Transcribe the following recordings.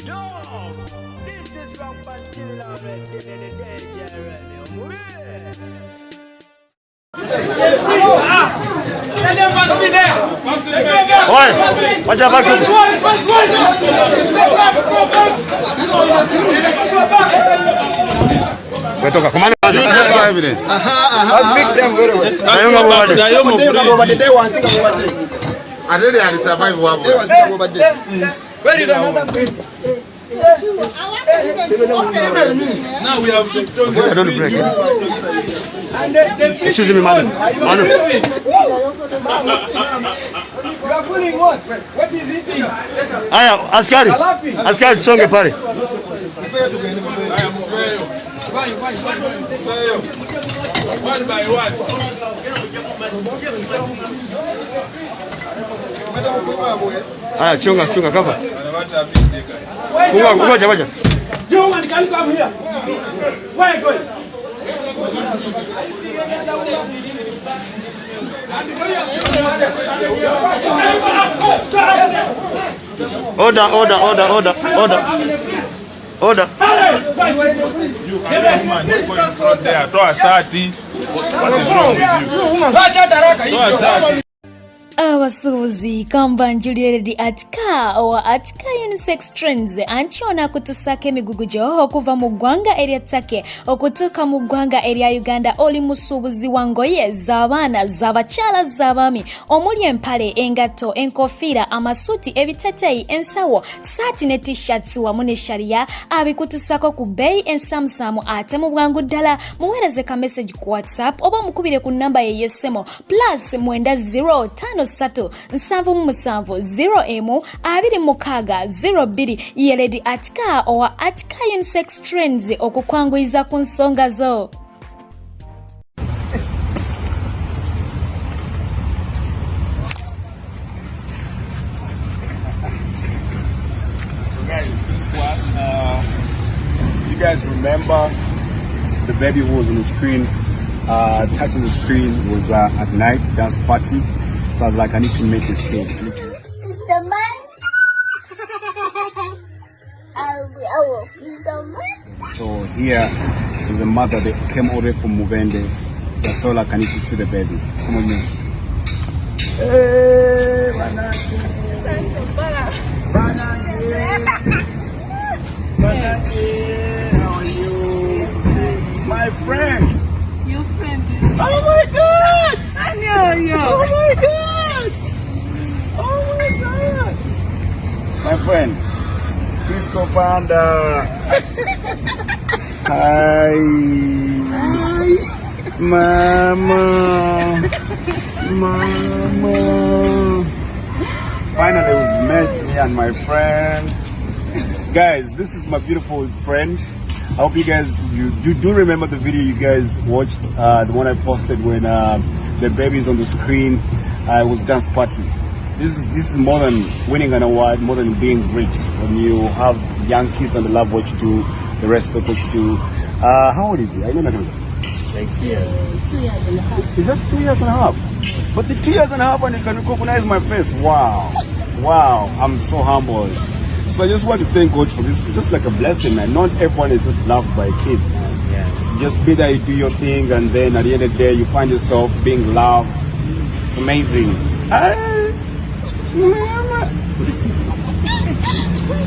Yo, this is from Panda already in the danger already. Oi, watch out back. We're talking. Come on. Evidence. Let's make them very well. I don't know how to survive one. Where is another? Now we have I don't break. Excuse me, Manu. Manu. You are pulling what? What is eating? Aya, askari. Askari songe pale. One by one. Aya, chunga kapa. Ngoja. Johan, can you come here? Where are you going? Order. You man, you're going front there. Throw a sati. What is wrong with you? Abasuubuzi kambanjuliredi atika owa atika unisex trends anti ona kutusaka emigugu gyo okuva mu ggwanga erya Take okutuuka mu ggwanga erya Uganda oli musuubuzi wa ngoye z'abaana z'abakyala z'abaami omuli empale engatto enkofiira amasuuti ebiteteeyi ensawo saati ne t-shirts wamu ne sharia abikutusako ku bbeeyi ensamusamu ate mu bwangu ddala muweereze ka message ku WhatsApp oba mukubire ku nnamba ye y'essimu +90 53770M2602 yeledi atika owa atika unisex trends okukwanguyiza ku nsonga zo. So guys, this one, you guys remember the baby who was on the screen, touching the screen was at night dance party. So I was like, I need to make this kid. It's the man. It's the man. So here is the mother that came all the way from Mubende. So I felt like I need to see the baby. Come on, man. Hey, Banaki, how are you? My friend. Your friend is... Oh my God! I know you. Oh my God! Oh my God! My friend, Crysto Panda. Hi. Hi. Mama. Finally, we've met, me and my friend. Guys, this is my beautiful friend. I hope you guys, you do remember the video you guys watched, the one I posted when the baby's on the screen. It was dance party. This is more than winning an award, more than being rich. When you have young kids and they love what you do, they respect what you do. How old is he? I know nothing. Like 2 years and a half. It's just 2 years and a half. But the 2 years and a half and you can recognize my face. Wow. Wow. I'm so humbled. So I just want to thank God for this. It's just like a blessing, man. Not everyone is just loved by kids. Yeah. Just be there, you do your thing, and then at the end of the day, you find yourself being loved. It's amazing. I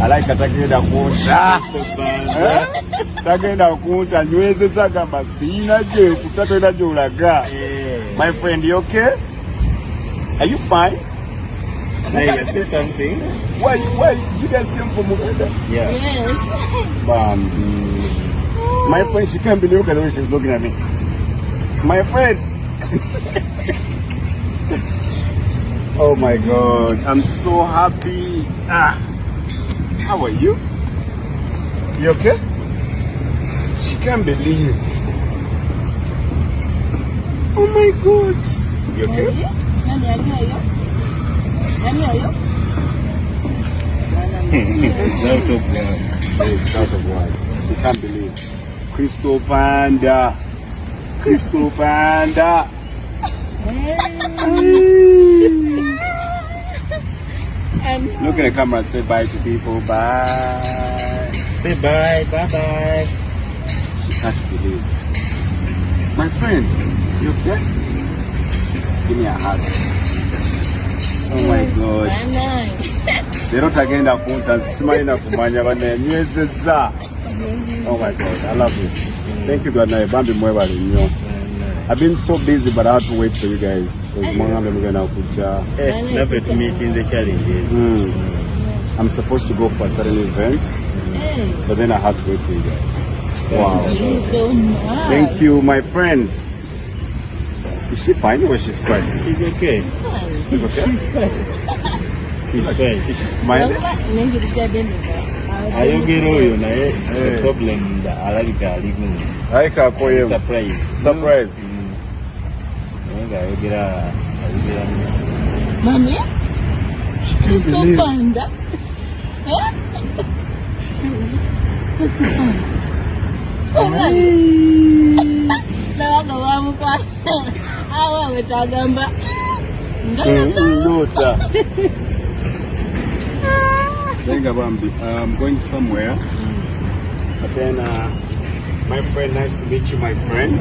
like Takenda Kunta. Takenda Kunta. Nyweze tsagamba sina je kutatoenda jolaga. My friend, you okay? Are you fine? Hey, I say something. Why you guys came from Uganda? Yeah. Yes. My friend, she can't believe the way she's looking at me. My friend. Oh my God, I'm so happy. How are you? You okay? She can't believe. Oh my God. You okay? It's out of words. It's out of words. She can't believe. Crysto Panda. Crysto Panda. Look at the camera and say bye to people. Bye. Say bye. Bye. She can't believe. My friend, you okay? Give me a hug. Oh my God. They don't again that smiling up kumanya bana nyezeza. Oh my God, I love this. Thank you, God. I've been so busy, but I have to wait for you guys. Never to meet in the challenges. I'm supposed to go for a certain event, but then I have to wait for you guys. Wow. Thank you so much. Thank you, my friend. Is she fine or she's crying? She's okay. She's okay? She's fine. She's fine. Is she smiling? I don't get all you know. The problem that I like to live in. Surprise. Surprise. Mommy? Crysto Panda? Crysto Panda? Oh my. Nawaga wamuka. Awa wetagamba. I'm going somewhere. But then, my friend, nice to meet you, my friend.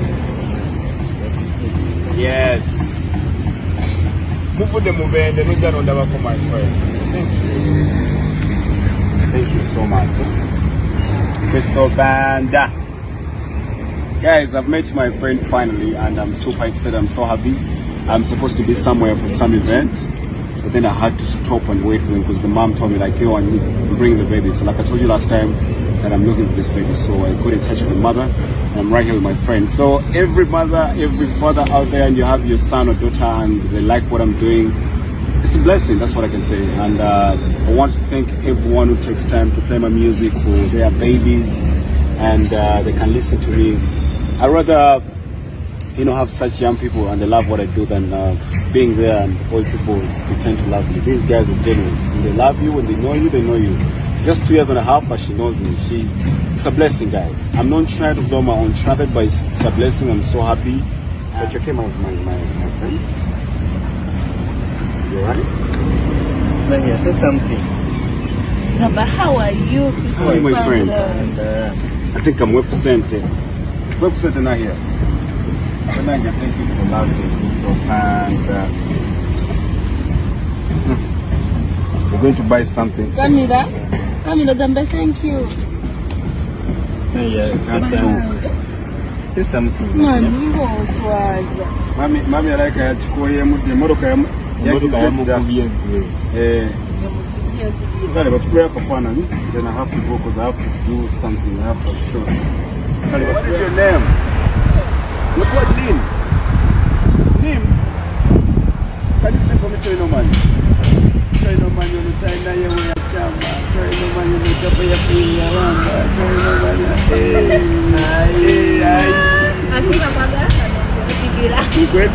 Yes. Move the move and then my friend. Thank you. Thank you so much. Crysto Panda. Guys, I've met my friend finally and I'm super excited. I'm so happy. I'm supposed to be somewhere for some event. But then I had to stop and wait for him because the mom told me like, yo, I need to bring the baby. So like I told you last time that I'm looking for this baby. So I got in touch with the mother and I'm right here with my friend. So every mother, every father out there and you have your son or daughter and they like what I'm doing, it's a blessing, that's what I can say. And I want to thank everyone who takes time to play my music for their babies and they can listen to me. I rather, have such young people and they love what I do than being there and old people pretend to love me. These guys are genuine. When they love you, when they know you, they know you. Just 2 years and a half, but she knows me. It's a blessing, guys. I'm not trying to blow my own trumpet, but it's a blessing. I'm so happy. But you came out, my friend. You alright? Let me say something. But how are you? How are you, my friend? I think I'm represented. Represented not here. Thank you for loving Crysto Panda. We're going to buy something. Camila, Gamba, thank you. Say something. Mommy, Mommy, I like to go here. Then I have to go because I have to do something. I have to show. What is your name? Look what Lim. Can you sing for me, China man? China man, you know, China, you know, Chama. China man, you know, Chapa, you know, China man, great.